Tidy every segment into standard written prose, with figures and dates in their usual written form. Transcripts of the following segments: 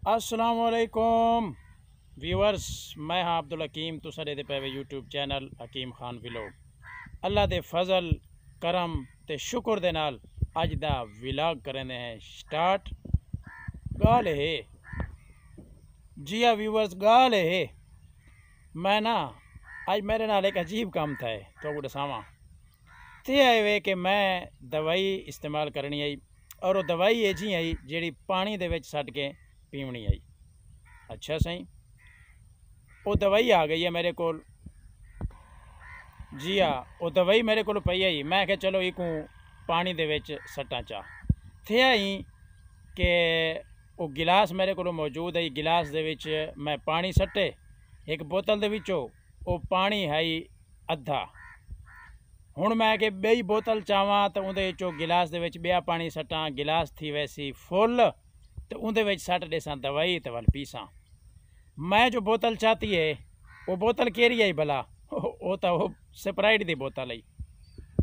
अस्सलाम वालेकुम व्यूअर्स, मैं हाँ अब्दुल हकीम। तुसा दे पे यूट्यूब चैनल हकीम खान व्लॉग। अल्लाह दे फजल करम ते शुक्र दे नाल अज दा व्लॉग करने हैं स्टार्ट। गाल है जी हाँ व्यूअर्स, गाल है मैं ना अज मेरे नाल एक अजीब काम था तो दसावा ते आए वे कि मैं दवाई इस्तेमाल करनी आई और वो दवाई है जी आई जी पानी दे विच सट के पीवनी आई। अच्छा सही, वो दवाई आ गई है मेरे को। जी हाँ, वो दवाई मेरे को पई आई। मैं क्या चलो एक पानी दे विच सट्टा चा थे आई कि वो गिलास मेरे को मौजूद है। गिलास दे विच मैं पानी सट्टे, एक बोतल दे विचों वो पानी है अद्धा। हुण मैं कि बई बोतल चावां तो उहदे विचों गिलास दे विच बिया पानी सट्टां, गिलास थी वैसी फुल तो उहदे विच सट देसां दवाई तो वल पीसां। मैं जो बोतल चाहती है वो बोतल केरी आई भला, वो तो वो स्प्राइट की बोतल आई।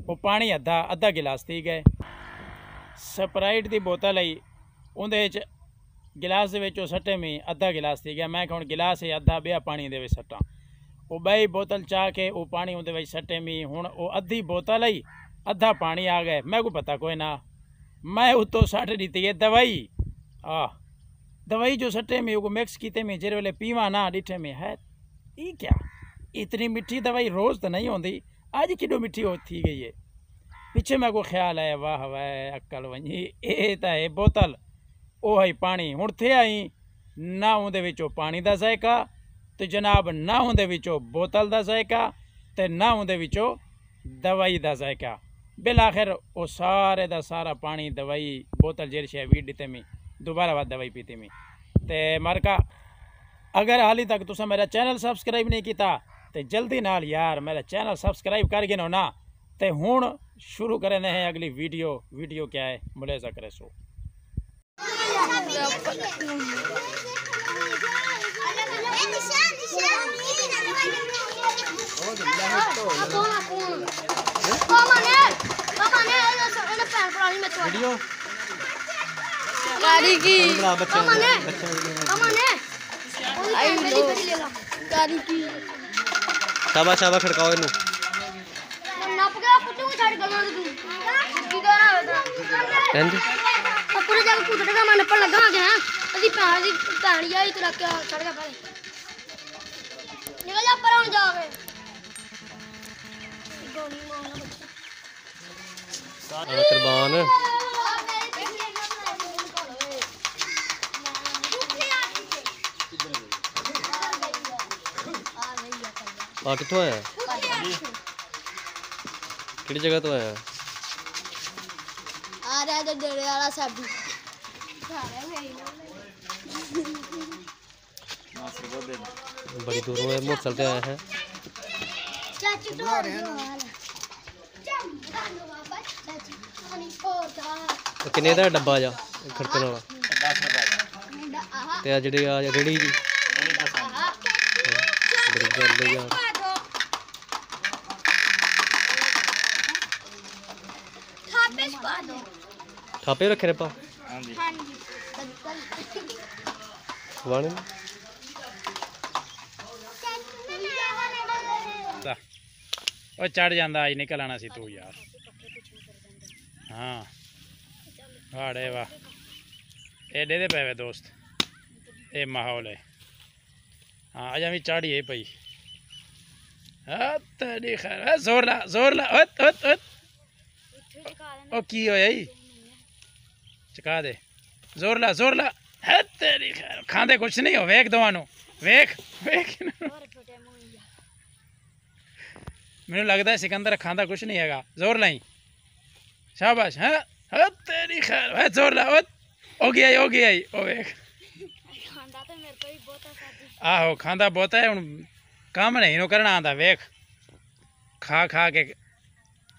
वो पानी अद्धा अद्धा गिलास थी गए। स्प्राइट की बोतल आई, उहदे गिलास दे विच सट्टे में अद्धा गिलास थी गया। मैं हुण गिलास है अद्धा बिया पानी दे विच सट्टां। वो बई बोतल चाह के वो पानी उहदे विच सट्टे में हुण वो अद्धी बोतल आई अद्धा पानी आ गए। मैं को पता कोई ना, मैं उत्तों सट दी है दवाई। दवाई जो सट्टे में वो मिक्स किते में जेरे वेले पीवा ना डिठे में है ये क्या इतनी मिठी दवाई रोज़ तो नहीं होती, आज किडो मिठी हो थी गई है। पिछे मैं को ख्याल आया वाह वाह अक्ल वही ये तो है बोतल ओ है पानी। हुण थे आई ना उहदे विचों पानी का जायका तो जनाब ना उहदे विचों बोतल का जायका तो ना उहदे विचों दवाई का जायका। बिल आखिर वो सारे का सारा पानी दवाई बोतल जेरी शे वीट दिते में दोबारा बाद दवाई पीती में ते मरका। अगर हाली तक तुसा मेरा चैनल सब्सक्राइब नहीं किया तो जल्दी नाल यार मेरा चैनल सब्सक्राइब कर गिनो ना। ते हुण शुरू करने हैं अगली वीडियो क्या है मुलाजा करे सो। वीडियो गाड़ी की गाड़ी की शाबा शाबा खड़काओ इनू नप गया कुत्ते को छाड़ गया तू की गाना होता हैं जी पूरे जगह कुत्ते का मन पर लगा गया अभी पानी आई तो लग के छड़ गया पहले निकल जा पर और जावे गोली मारना सारा कुर्बान आ कितों आया किहड़ी जगह तो आया आ रहा है डेरे वाला साबी बड़ी दूरों है मोटरसाइकिल पे आया है। चाची तो आ रहे हैं किन्ने दा डब्बा जा खड़कन वाला 10 रुपए ते आ जेडी आ रेड़ी जी बड़ी गल है यार। थापे रखे रे पा वाण वो चढ़ जाता अज निकल आना सी तू यार। हाँ वाड़े वाह एडे दे पे दोस्त ये माहौल है। हाँ अजा भी चढ़ी है पई तेरी खैर जोर ला ओ की होया चका दे जोर ला है तेरी खैर खांदे कुछ नहीं हो वेख दवानू वेख मैनू लगता है सिकंदर खांदा कुछ नहीं है। जोर लाई शाबाश है तेरी खैर है जोर ला हो गया ओ वेख आहो खांदा बहुत है हुण काम नहीं नो करना आंदा वेख खा के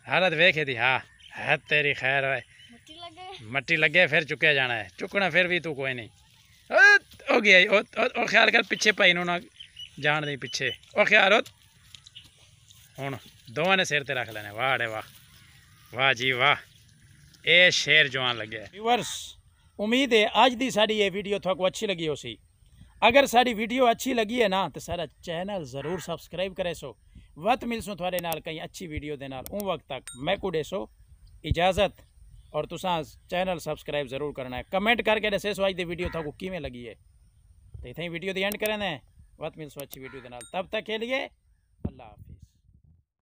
हालत वेखे थी। हाँ है तेरी खैर है मट्टी लगे फिर चुके जाना है चुकना फिर भी तू कोई नहीं हो गया ओ ख्याल कर पिछे पाई ना जान दी पिछे ओ ख्याल हो हुण दोवां ने सिर ते रख लेने। वाह डे वाह वाह जी वाह ये शेर जवान लगे। व्यूअर्स उम्मीद है अज की साड़ी ये वीडियो थोड़ा अच्छी लगी हो सी। अगर साड़ी वीडियो अच्छी लगी है ना तो सारा चैनल ज़रूर सब्सक्राइब करे सो। वत मिलसूँ थोड़े नाल कहीं अच्छी वीडियो दे नाल। उन वक्त तक मैं को देसो इजाज़त और तुसा चैनल सब्सक्राइब ज़रूर करना है। कमेंट करके दसे सो अज दी वीडियो थोड़ा किमें लगी है। तो इतनी वीडियो दी एंड करें वत मिलसूँ अच्छी वीडियो दे नाल। तब तक के लिए अल्लाह हाफिज़।